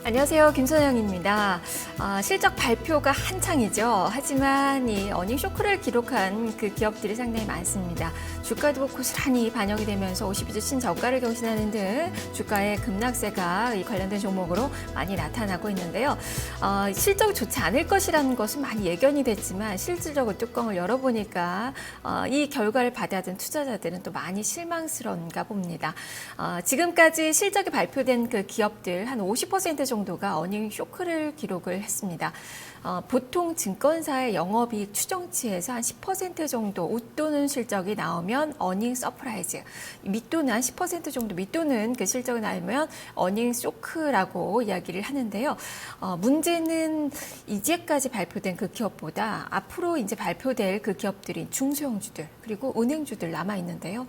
안녕하세요. 김선영입니다. 실적 발표가 한창이죠. 하지만 이 어닝 쇼크를 기록한 그 기업들이 상당히 많습니다. 주가도 고스란히 반영이 되면서 52주 신저가를 경신하는 등 주가의 급락세가 이 관련된 종목으로 많이 나타나고 있는데요. 실적이 좋지 않을 것이라는 것은 많이 예견이 됐지만 실질적으로 뚜껑을 열어보니까 이 결과를 받아든 투자자들은 또 많이 실망스러운가 봅니다. 지금까지 실적이 발표된 그 기업들 한 50% 정도가 어닝 쇼크를 기록을 했습니다. 보통 증권사의 영업이익 추정치에서 한 10% 정도 웃도는 실적이 나오면 어닝 서프라이즈, 밑도는 한 10% 정도 밑도는 그 실적이 나오면 어닝 쇼크라고 이야기를 하는데요. 문제는 이제까지 발표된 그 기업보다 앞으로 이제 발표될 그 기업들이 중소형주들 그리고 은행주들 남아 있는데요.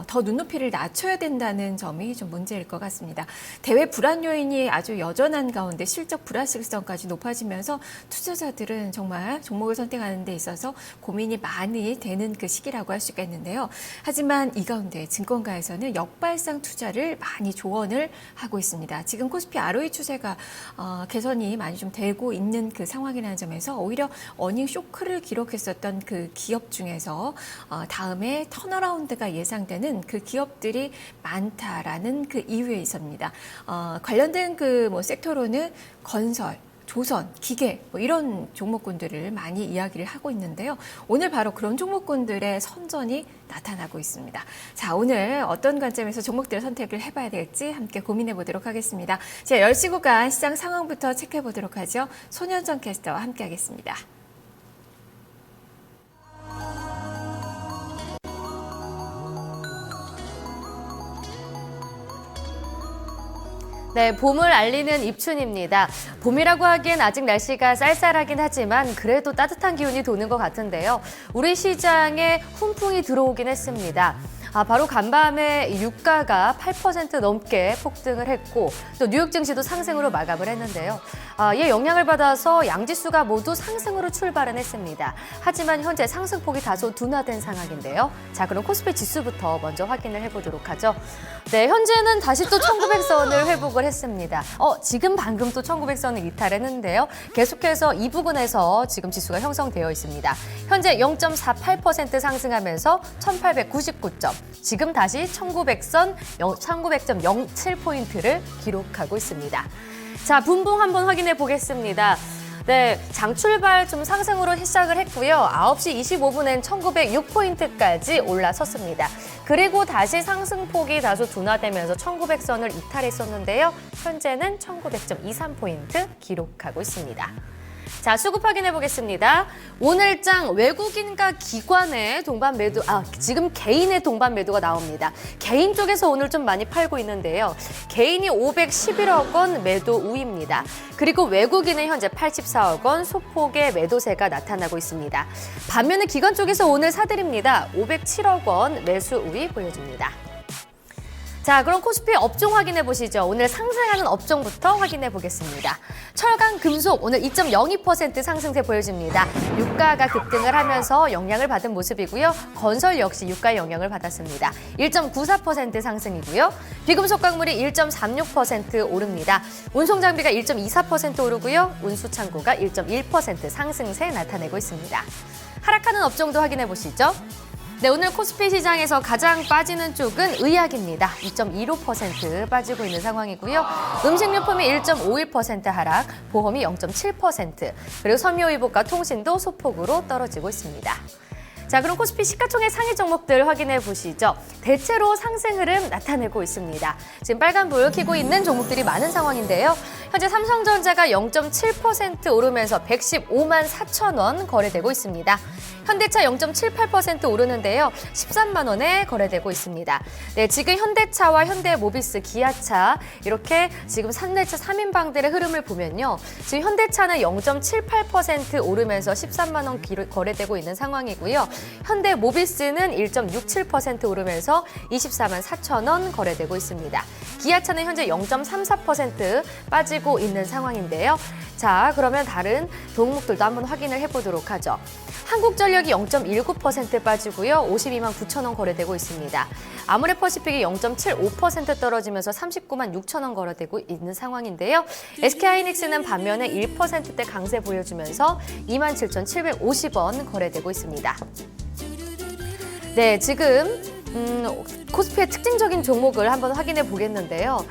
더 눈높이를 낮춰야 된다는 점이 좀 문제일 것 같습니다. 대외 불안 요인이 아주 여전한 가운데 실적 불확실성까지 높아지면서 투자자들은 정말 종목을 선택하는 데 있어서 고민이 많이 되는 그 시기라고 할 수가 있는데요. 하지만 이 가운데 증권가에서는 역발상 투자를 많이 조언을 하고 있습니다. 지금 코스피 ROE 추세가 개선이 많이 좀 되고 있는 그 상황이라는 점에서 오히려 어닝 쇼크를 기록했었던 그 기업 중에서 다음에 턴어라운드가 예상되는 그 기업들이 많다라는 그 이유에 있습니다. 관련된 그 뭐 섹터로는 건설, 조선, 기계 이런 종목군들을 많이 이야기를 하고 있는데요. 오늘 바로 그런 종목군들의 선전이 나타나고 있습니다. 자, 오늘 어떤 관점에서 종목들을 선택을 해봐야 될지 함께 고민해 보도록 하겠습니다. 자, 10시 구간 시장 상황부터 체크해 보도록 하죠. 손현정 캐스터와 함께 하겠습니다. 네, 봄을 알리는 입춘입니다. 봄이라고 하기엔 아직 날씨가 쌀쌀하긴 하지만 그래도 따뜻한 기운이 도는 것 같은데요. 우리 시장에 훈풍이 들어오긴 했습니다. 바로 간밤에 유가가 8% 넘게 폭등을 했고 또 뉴욕 증시도 상승으로 마감을 했는데요. 이에 영향을 받아서 양지수가 모두 상승으으로 출발은 했습니다. 하지만 현재 상승폭이 다소 둔화된 상황인데요. 자, 그럼 코스피 지수부터 먼저 확인을 해보도록 하죠. 네, 현재는 다시 또 1900선을 회복을 했습니다. 지금 방금 또 1900선을 이탈했는데요. 계속해서 이 부근에서 지금 지수가 형성되어 있습니다. 현재 0.48% 상승하면서 1899점. 지금 다시 1900선 1900.07포인트를 기록하고 있습니다. 자, 분봉 한번 확인해 보겠습니다. 네, 장 출발 좀 상승으로 시작을 했고요. 9시 25분엔 1906포인트까지 올라섰습니다. 그리고 다시 상승폭이 다소 둔화되면서 1900선을 이탈했었는데요. 현재는 1900.23포인트 기록하고 있습니다. 자, 수급 확인해 보겠습니다. 오늘장 외국인과 기관의 동반 매도, 지금 개인의 동반 매도가 나옵니다. 개인 쪽에서 오늘 좀 많이 팔고 있는데요. 개인이 511억 원 매도 우입니다. 그리고 외국인은 현재 84억 원 소폭의 매도세가 나타나고 있습니다. 반면에 기관 쪽에서 오늘 사들입니다. 507억 원 매수 우위 보여줍니다. 자, 그럼 코스피 업종 확인해 보시죠. 오늘 상승하는 업종부터 확인해 보겠습니다. 철강, 금속 오늘 2.02% 상승세 보여집니다. 유가가 급등을 하면서 영향을 받은 모습이고요. 건설 역시 유가 영향을 받았습니다. 1.94% 상승이고요. 비금속 광물이 1.36% 오릅니다. 운송장비가 1.24% 오르고요. 운수창고가 1.1% 상승세 나타내고 있습니다. 하락하는 업종도 확인해 보시죠. 네, 오늘 코스피 시장에서 가장 빠지는 쪽은 의약입니다. 2.15% 빠지고 있는 상황이고요. 음식료품이 1.51% 하락, 보험이 0.7%, 그리고 섬유의복과 통신도 소폭으로 떨어지고 있습니다. 자, 그럼 코스피 시가총액 상위 종목들 확인해 보시죠. 대체로 상승 흐름 나타내고 있습니다. 지금 빨간불 켜고 있는 종목들이 많은 상황인데요. 현재 삼성전자가 0.7% 오르면서 115만 4천 원 거래되고 있습니다. 현대차 0.78% 오르는데요. 13만 원에 거래되고 있습니다. 네, 지금 현대차와 현대모비스, 기아차 이렇게 지금 3대차 3인방들의 흐름을 보면요. 지금 현대차는 0.78% 오르면서 13만 원 거래되고 있는 상황이고요. 현대모비스는 1.67% 오르면서 24만 4천 원 거래되고 있습니다. 기아차는 현재 0.34% 빠지고 있는 상황인데요. 자, 그러면 다른 종목들도 한번 확인을 해보도록 하죠. 한국전력이 0.19% 빠지고요. 52만 9천 원 거래되고 있습니다. 아모레퍼시픽이 0.75% 떨어지면서 39만 6천 원 거래되고 있는 상황인데요. SK하이닉스는 반면에 1%대 강세 보여주면서 2만 7,750원 거래되고 있습니다. 네, 지금 코스피의 특징적인 종목을 한번 확인해 보겠는데요.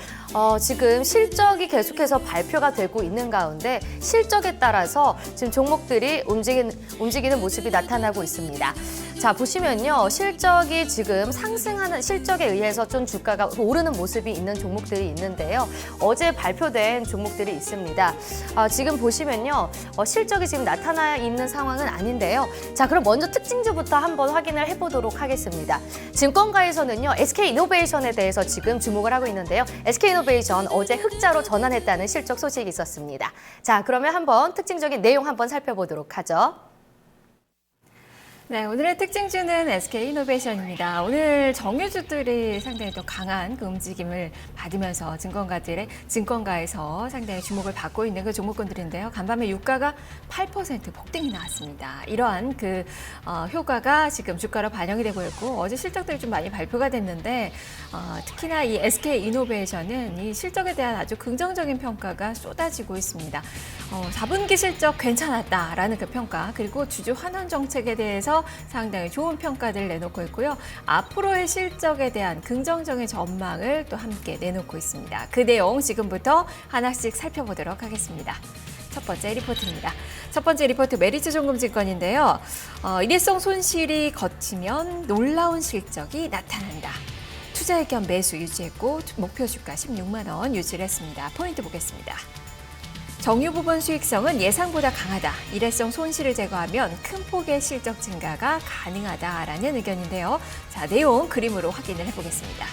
지금 실적이 계속해서 발표가 되고 있는 가운데 실적에 따라서 지금 종목들이 움직이는 모습이 나타나고 있습니다. 자, 보시면요. 실적이 지금 상승하는 실적에 의해서 좀 주가가 오르는 모습이 있는 종목들이 있는데요. 어제 발표된 종목들이 있습니다. 지금 보시면요. 실적이 지금 나타나 있는 상황은 아닌데요. 자, 그럼 먼저 특징주부터 한번 확인을 해보도록 하겠습니다. 증권가에서는요. SK이노베이션에 대해서 지금 주목을 하고 있는데요. SK이노베이션 어제 흑자로 전환했다는 실적 소식이 있었습니다. 자, 그러면 한번 특징적인 내용 한번 살펴보도록 하죠. 네, 오늘의 특징주는 SK이노베이션입니다. 오늘 정유주들이 상당히 또 강한 그 움직임을 받으면서 증권가에서 상당히 주목을 받고 있는 그 종목군들인데요. 간밤에 유가가 8% 폭등이 나왔습니다. 이러한 그 효과가 지금 주가로 반영이 되고 있고 어제 실적들이 좀 많이 발표가 됐는데 특히나 이 SK이노베이션은 이 실적에 대한 아주 긍정적인 평가가 쏟아지고 있습니다. 4분기 실적 괜찮았다라는 그 평가 그리고 주주 환원 정책에 대해서 상당히 좋은 평가들을 내놓고 있고요. 앞으로의 실적에 대한 긍정적인 전망을 또 함께 내놓고 있습니다. 그 내용 지금부터 하나씩 살펴보도록 하겠습니다. 첫 번째 리포트입니다. 첫 번째 리포트 메리츠종금증권인데요. 일회성 손실이 거치면 놀라운 실적이 나타난다. 투자의 겸 매수 유지했고 목표 주가 16만 원 유지를 했습니다. 포인트 보겠습니다. 정유 부분 수익성은 예상보다 강하다. 일회성 손실을 제거하면 큰 폭의 실적 증가가 가능하다라는 의견인데요. 자, 내용 그림으로 확인을 해보겠습니다.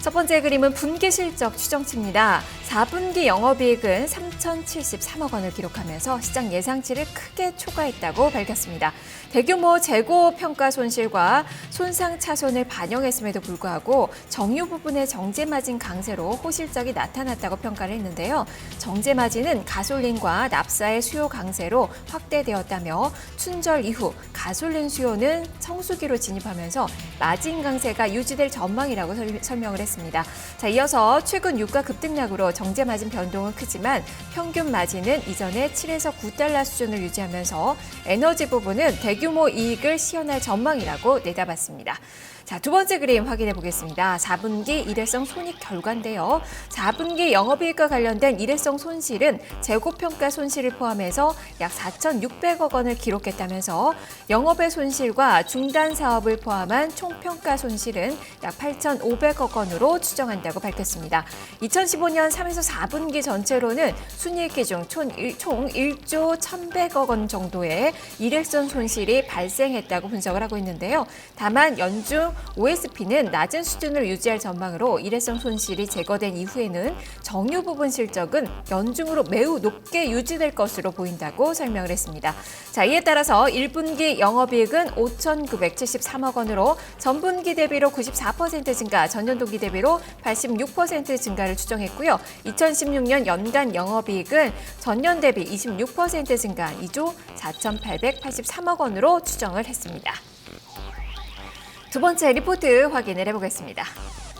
첫 번째 그림은 분기 실적 추정치입니다. 4분기 영업이익은 3,073억 원을 기록하면서 시장 예상치를 크게 초과했다고 밝혔습니다. 대규모 재고 평가 손실과 손상 차손을 반영했음에도 불구하고 정유 부분의 정제 마진 강세로 호실적이 나타났다고 평가를 했는데요. 정제 마진은 가솔린과 납사의 수요 강세로 확대되었다며 춘절 이후 가솔린 수요는 성수기로 진입하면서 마진 강세가 유지될 전망이라고 설명을 했습니다. 자, 이어서 최근 유가 급등락으로 정제 마진 변동은 크지만 평균 마진은 이전의 7에서 9달러 수준을 유지하면서 에너지 부분은 대규모 이익을 시현할 전망이라고 내다봤습니다. 자, 두 번째 그림 확인해 보겠습니다. 4분기 일회성 손익 결과인데요. 4분기 영업이익과 관련된 일회성 손실은 재고평가 손실을 포함해서 약 4,600억 원을 기록했다면서 영업의 손실과 중단 사업을 포함한 총평가 손실은 약 8,500억 원으로 추정한다고 밝혔습니다. 2015년 3에서 4분기 전체로는 순이익 중 총 1조 1,100억 원 정도의 일회성 손실이 발생했다고 분석을 하고 있는데요. 다만 연중 OSP는 낮은 수준을 유지할 전망으로 일회성 손실이 제거된 이후에는 정유 부분 실적은 연중으로 매우 높게 유지될 것으로 보인다고 설명을 했습니다. 자, 이에 따라서 1분기 영업이익은 5,973억 원으로 전분기 대비로 94% 증가, 전년 동기 대비로 86% 증가를 추정했고요. 2016년 연간 영업이익은 전년 대비 26% 증가, 2조 4,883억 원으로 추정을 했습니다. 두 번째 리포트 확인을 해보겠습니다.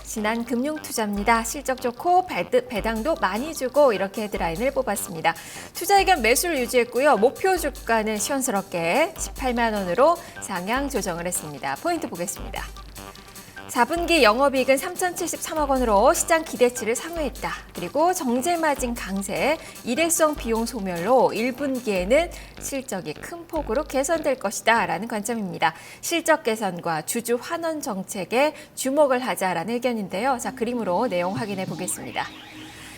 신한금융투자입니다. 실적 좋고 배당도 많이 주고 이렇게 헤드라인을 뽑았습니다. 투자의 겸 매수를 유지했고요. 목표 주가는 시원스럽게 18만 원으로 상향 조정을 했습니다. 포인트 보겠습니다. 4분기 영업이익은 3,073억 원으로 시장 기대치를 상회했다. 그리고 정제마진 강세, 일회성 비용 소멸로 1분기에는 실적이 큰 폭으로 개선될 것이다 라는 관점입니다. 실적 개선과 주주 환원 정책에 주목을 하자라는 의견인데요. 자, 그림으로 내용 확인해 보겠습니다.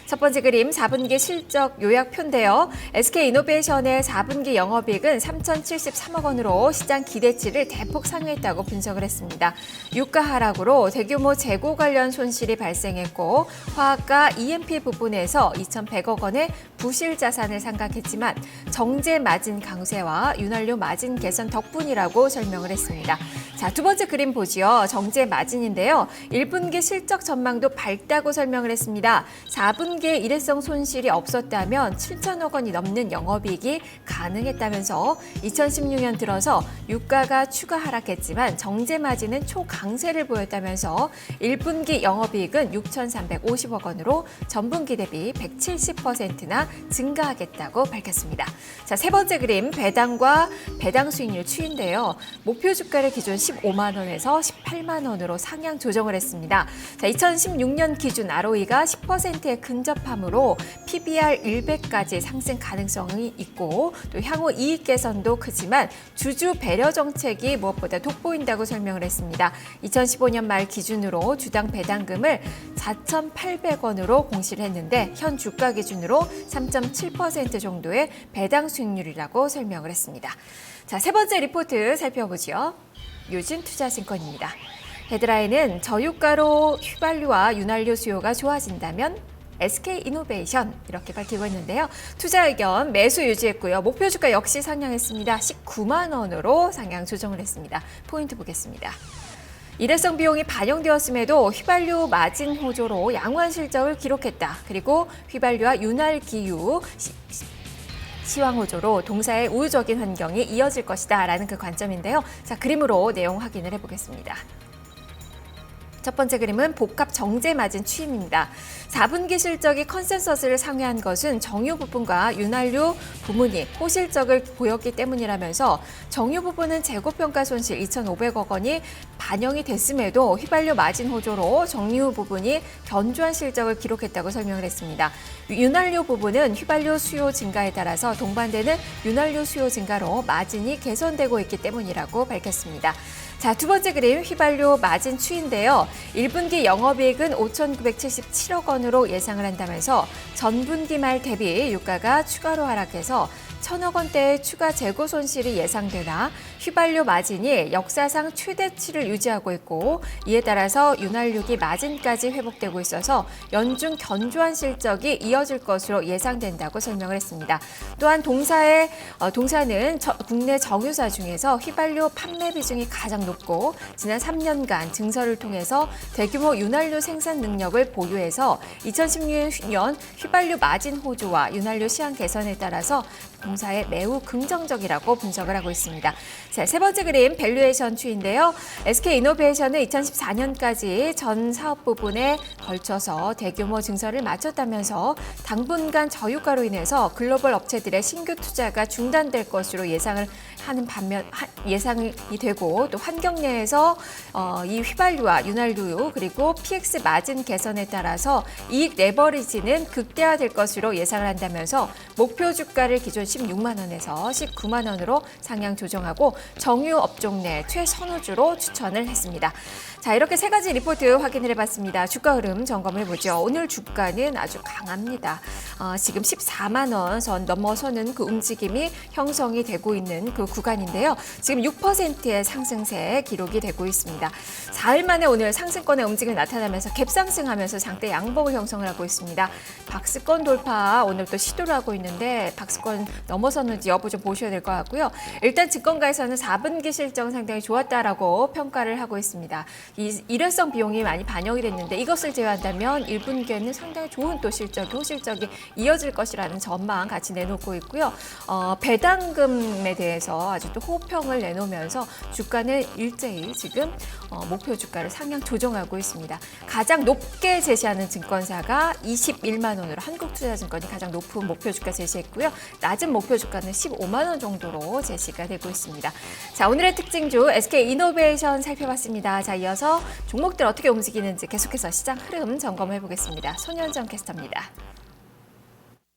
첫 번째 그림 4분기 실적 요약표인데요. SK이노베이션의 4분기 영업이익은 3,073억 원으로 시장 기대치를 대폭 상회했다고 분석을 했습니다. 유가 하락으로 대규모 재고 관련 손실이 발생했고 화학과 EMP 부분에서 2,100억 원의 부실 자산을 상각했지만 정제 마진 강세와 윤활유 마진 개선 덕분이라고 설명을 했습니다. 자, 두 번째 그림 보지요. 정제 마진인데요. 1분기 실적 전망도 밝다고 설명을 했습니다. 4분기에 일회성 손실이 없었다면 7천억 원이 넘는 영업이익이 가능했다면서 2016년 들어서 유가가 추가 하락했지만 정제 마진은 초강세를 보였다면서 1분기 영업이익은 6,350억 원으로 전분기 대비 170%나 증가하겠다고 밝혔습니다. 자, 세 번째 그림 배당과 배당 수익률 추이인데요. 목표 주가를 기준 15만 원에서 18만 원으로 상향 조정을 했습니다. 자, 2016년 기준 ROE가 10%에 근접하므로 PBR 100까지 상승 가능성이 있고 또 향후 이익 개선도 크지만 주주 배려 정책이 무엇보다 돋보인다고 설명을 했습니다. 2015년 말 기준으로 주당 배당금을 4,800원으로 공시를 했는데 현 주가 기준으로 3.7% 정도의 배당 수익률이라고 설명을 했습니다. 자, 세 번째 리포트 살펴보죠. 유진투자증권입니다. 헤드라인은 저유가로 휘발유와 윤활유 수요가 좋아진다면 SK이노베이션 이렇게 밝히고 있는데요. 투자 의견 매수 유지했고요. 목표 주가 역시 상향했습니다. 19만 원으로 상향 조정을 했습니다. 포인트 보겠습니다. 일회성 비용이 반영되었음에도 휘발유 마진 호조로 양호한 실적을 기록했다. 그리고 휘발유와 윤활기유 시황 호조로 동사의 우호적인 환경이 이어질 것이다 라는 그 관점인데요. 자, 그림으로 내용 확인을 해보겠습니다. 첫 번째 그림은 복합 정제 마진 추이입니다. 4분기 실적이 컨센서스를 상회한 것은 정유 부분과 윤활유 부문이 호실적을 보였기 때문이라면서 정유 부분은 재고평가 손실 2,500억 원이 반영이 됐음에도 휘발유 마진 호조로 정유 부분이 견조한 실적을 기록했다고 설명을 했습니다. 윤활유 부분은 휘발유 수요 증가에 따라서 동반되는 윤활유 수요 증가로 마진이 개선되고 있기 때문이라고 밝혔습니다. 자, 두 번째 그림 휘발유 마진 추이인데요. 1분기 영업이익은 5,977억 원으로 예상을 한다면서 전분기 말 대비 유가가 추가로 하락해서 1,000억 원대의 추가 재고 손실이 예상되나 휘발유 마진이 역사상 최대치를 유지하고 있고 이에 따라서 윤활유기 마진까지 회복되고 있어서 연중 견조한 실적이 이어질 것으로 예상된다고 설명을 했습니다. 또한 동사는 국내 정유사 중에서 휘발유 판매 비중이 가장 높고 지난 3년간 증설을 통해서 대규모 윤활유 생산 능력을 보유해서 2016년 휘발유 마진 호조와 윤활유 시황 개선에 따라서 동사에 매우 긍정적이라고 분석을 하고 있습니다. 자, 세 번째 그림 밸류에이션 추이인데요. SK이노베이션은 2014년까지 전 사업 부분에 걸쳐서 대규모 증설을 마쳤다면서 당분간 저유가로 인해서 글로벌 업체들의 신규 투자가 중단될 것으로 예상을 하는 반면 예상이 되고 또 환경 내에서 이 휘발유와 윤활유 그리고 PX 마진 개선에 따라서 이익 레버리지는 극대화될 것으로 예상을 한다면서 목표 주가를 기존 16만 원에서 19만 원으로 상향 조정하고 정유 업종 내 최선호주로 추천을 했습니다. 자, 이렇게 세 가지 리포트 확인을 해봤습니다. 주가 흐름 점검해 보죠. 오늘 주가는 아주 강합니다. 지금 14만 원 선 넘어서는 그 움직임이 형성이 되고 있는 그 구간인데요. 지금 6%의 상승세 기록이 되고 있습니다. 4일 만에 오늘 상승권의 움직임이 나타나면서 갭상승하면서 장대 양봉을 형성을 하고 있습니다. 박스권 돌파 오늘 또 시도를 하고 있는데 박스권 넘어섰는지 여부 좀 보셔야 될 것 같고요. 일단 증권가에서는 4분기 실적 상당히 좋았다라고 평가를 하고 있습니다. 이 일회성 비용이 많이 반영이 됐는데 이것을 제외한다면 1분기에는 상당히 좋은 또 호실적이 이어질 것이라는 전망 같이 내놓고 있고요. 배당금에 대해서 아주 또 호평을 내놓으면서 주가는 일제히 지금 목표 주가를 상향 조정하고 있습니다. 가장 높게 제시하는 증권사가 21만 원으로 한국투자증권이 가장 높은 목표 주가 제시했고요. 낮은 목표 주가는 15만 원 정도로 제시가 되고 있습니다. 자, 오늘의 특징주 SK이노베이션 살펴봤습니다. 자, 이어서 종목들 어떻게 움직이는지 계속해서 시장 흐름 점검해 보겠습니다. 손현정 캐스터입니다.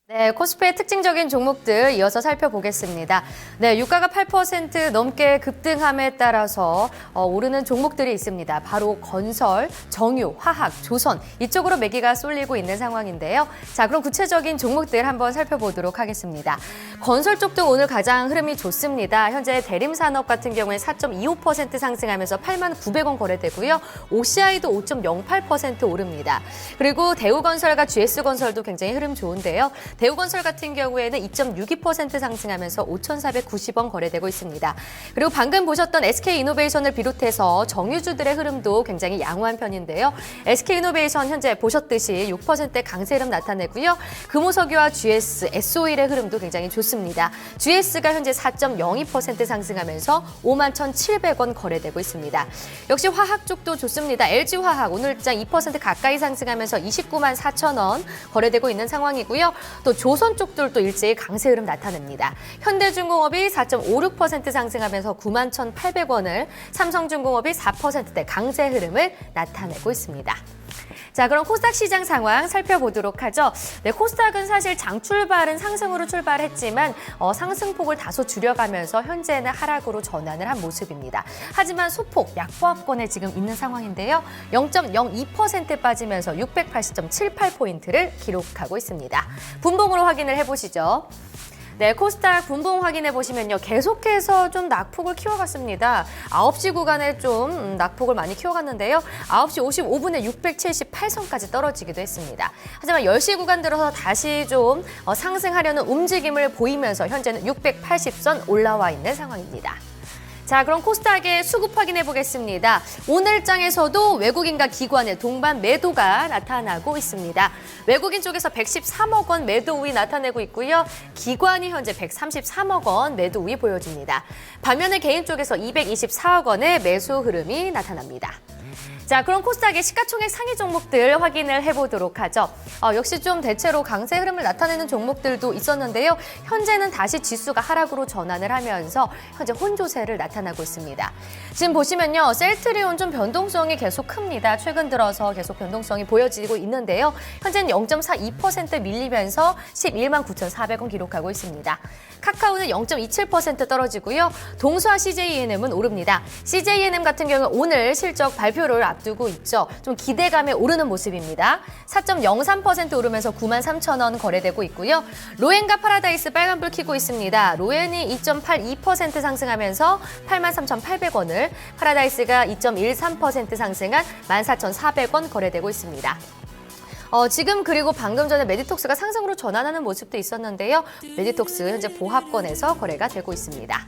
네, 코스피의 특징적인 종목들 이어서 살펴보겠습니다. 네, 유가가 8% 넘게 급등함에 따라서 오르는 종목들이 있습니다. 바로 건설, 정유, 화학, 조선 이쪽으로 매기가 쏠리고 있는 상황인데요. 자, 그럼 구체적인 종목들 한번 살펴보도록 하겠습니다. 건설 쪽도 오늘 가장 흐름이 좋습니다. 현재 대림산업 같은 경우에 4.25% 상승하면서 8만 900원 거래되고요. OCI도 5.08% 오릅니다. 그리고 대우건설과 GS건설도 굉장히 흐름 좋은데요. 대우건설 같은 경우에는 2.62% 상승하면서 5,490원 거래되고 있습니다. 그리고 방금 보셨던 SK이노베이션을 비롯해서 정유주들의 흐름도 굉장히 양호한 편인데요. SK이노베이션 현재 보셨듯이 6%대 강세 흐름 나타내고요. 금호석유와 GS, S-오일의 흐름도 굉장히 좋습니다. GS가 현재 4.02% 상승하면서 51,700원 거래되고 있습니다. 역시 화학 쪽도 좋습니다. LG화학 오늘장 2% 가까이 상승하면서 29만 4천 원 거래되고 있는 상황이고요. 또 조선 쪽들도 일제히 강세 흐름 나타냅니다. 현대중공업이 4.56% 상승하면서 9만 1,800원을, 삼성중공업이 4%대 강세 흐름을 나타내고 있습니다. 자, 그럼 코스닥 시장 상황 살펴보도록 하죠. 네, 코스닥은 사실 장 출발은 상승으로 출발했지만 상승폭을 다소 줄여가면서 현재는 하락으로 전환을 한 모습입니다. 하지만 소폭 약보합권에 지금 있는 상황인데요. 0.02% 빠지면서 680.78포인트를 기록하고 있습니다. 분봉으로 확인을 해보시죠. 네, 코스닥 분봉 확인해 보시면요. 계속해서 좀 낙폭을 키워갔습니다. 9시 구간에 좀 낙폭을 많이 키워갔는데요. 9시 55분에 678선까지 떨어지기도 했습니다. 하지만 10시 구간 들어서 다시 좀 상승하려는 움직임을 보이면서 현재는 680선 올라와 있는 상황입니다. 자, 그럼 코스닥의 수급 확인해 보겠습니다. 오늘 장에서도 외국인과 기관의 동반 매도가 나타나고 있습니다. 외국인 쪽에서 113억 원 매도 우위 나타내고 있고요. 기관이 현재 133억 원 매도 우위 보여줍니다. 반면에 개인 쪽에서 224억 원의 매수 흐름이 나타납니다. 자, 그럼 코스닥의 시가총액 상위 종목들 확인을 해보도록 하죠. 역시 좀 대체로 강세 흐름을 나타내는 종목들도 있었는데요. 현재는 다시 지수가 하락으로 전환을 하면서 현재 혼조세를 나타나고 있습니다. 지금 보시면요. 셀트리온 좀 변동성이 계속 큽니다. 최근 들어서 계속 변동성이 보여지고 있는데요. 현재는 0.42% 밀리면서 11만 9,400원 기록하고 있습니다. 카카오는 0.27% 떨어지고요. 동수와 CJENM은 오릅니다. CJENM 같은 경우는 오늘 실적 발표를 앞두고 있죠. 좀 기대감에 오르는 모습입니다. 4.03% 오르면서 9만 3천 원 거래되고 있고요. 로엔과 파라다이스 빨간불 켜고 있습니다. 로엔이 2.82% 상승하면서 8만 3,800원을, 파라다이스가 2.13% 상승한 14,400원 거래되고 있습니다. 지금 그리고 방금 전에 메디톡스가 상승으로 전환하는 모습도 있었는데요. 메디톡스 현재 보합권에서 거래가 되고 있습니다.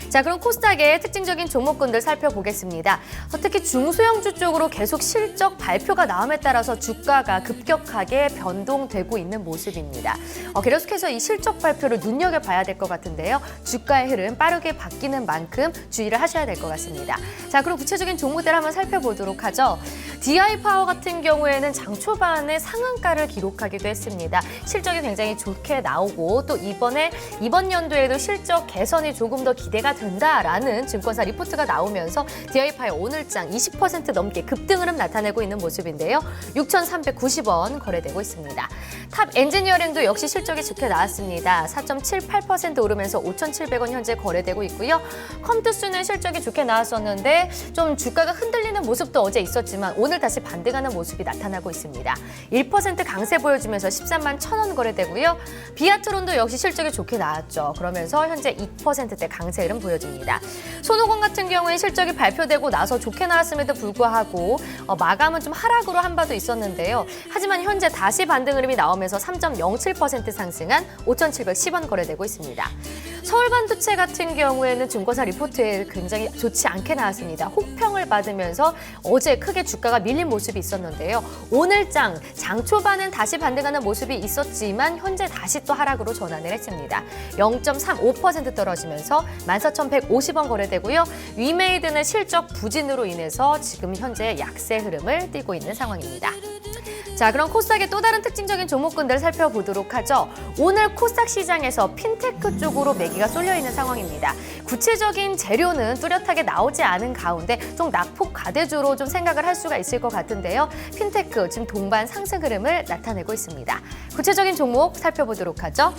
자, 그럼 코스닥의 특징적인 종목군들 살펴보겠습니다. 특히 중소형주 쪽으로 계속 실적 발표가 나옴에 따라서 주가가 급격하게 변동되고 있는 모습입니다. 계속해서 이 실적 발표를 눈여겨봐야 될 것 같은데요. 주가의 흐름 빠르게 바뀌는 만큼 주의를 하셔야 될 것 같습니다. 자, 그럼 구체적인 종목들 한번 살펴보도록 하죠. DI파워 같은 경우에는 장 초반에 상한가를 기록하기도 했습니다. 실적이 굉장히 좋게 나오고 또 이번 연도에도 실적 개선이 조금 더 기대가 된다라는 증권사 리포트가 나오면서 DI파워 오늘장 20% 넘게 급등 흐름 나타내고 있는 모습인데요. 6,390원 거래되고 있습니다. 탑 엔지니어링도 역시 실적이 좋게 나왔습니다. 4.78% 오르면서 5,700원 현재 거래되고 있고요. 컴투스는 실적이 좋게 나왔었는데 좀 주가가 흔들리는 모습도 어제 있었지만 오늘 다시 반등하는 모습이 나타나고 있습니다. 1% 강세 보여주면서 13만 1,000원 거래되고요. 비아트론도 역시 실적이 좋게 나왔죠. 그러면서 현재 2%대 강세 흐름 보여줍니다. 손오공 같은 경우에 실적이 발표되고 나서 좋게 나왔음에도 불구하고 마감은 좀 하락으로 한 바도 있었는데요. 하지만 현재 다시 반등 흐름이 나오면서 3.07% 상승한 5,710원 거래되고 있습니다. 서울반도체 같은 경우에는 증권사 리포트에 굉장히 좋지 않게 나왔습니다. 혹평을 받으면서 어제 크게 주가가 밀린 모습이 있었는데요. 오늘 장 초반엔 다시 반등하는 모습이 있었지만 현재 다시 또 하락으로 전환을 했습니다. 0.35% 떨어지면서 14,150원 거래되고요. 위메이드는 실적 부진으로 인해서 지금 현재 약세 흐름을 띠고 있는 상황입니다. 자, 그럼 코스닥의 또 다른 특징적인 종목군들을 살펴보도록 하죠. 오늘 코스닥 시장에서 핀테크 쪽으로 매기가 쏠려 있는 상황입니다. 구체적인 재료는 뚜렷하게 나오지 않은 가운데 좀 낙폭 과대주로 좀 생각을 할 수가 있을 것 같은데요. 핀테크 지금 동반 상승 흐름을 나타내고 있습니다. 구체적인 종목 살펴보도록 하죠.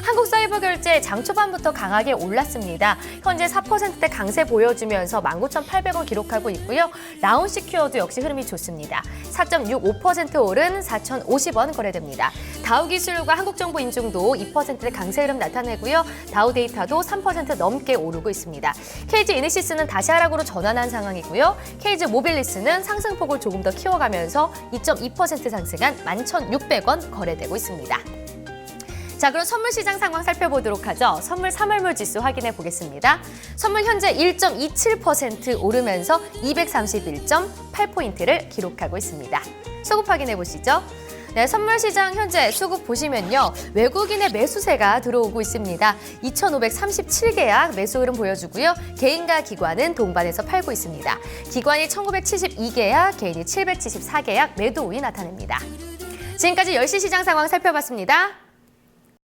한국사이버결제 장 초반부터 강하게 올랐습니다. 현재 4%대 강세 보여주면서 19,800원 기록하고 있고요. 라운시큐어도 역시 흐름이 좋습니다. 4.65% 오른 4,050원 거래됩니다. 다우기술과 한국정보인증도 2%대 강세 흐름 나타내고요. 다우데이터도 3% 넘게 오르고 있습니다. KG이니시스는 다시 하락으로 전환한 상황이고요. KG모빌리스는 상승폭을 조금 더 키워가면서 2.2% 상승한 11,600원 거래되고 있습니다. 자, 그럼 선물 시장 상황 살펴보도록 하죠. 선물 3월물 지수 확인해 보겠습니다. 선물 현재 1.27% 오르면서 231.8포인트를 기록하고 있습니다. 수급 확인해 보시죠. 네, 선물 시장 현재 수급 보시면요. 외국인의 매수세가 들어오고 있습니다. 2,537계약 매수 흐름 보여주고요. 개인과 기관은 동반해서 팔고 있습니다. 기관이 1,972계약, 개인이 774계약 매도 우위 나타냅니다. 지금까지 10시 시장 상황 살펴봤습니다.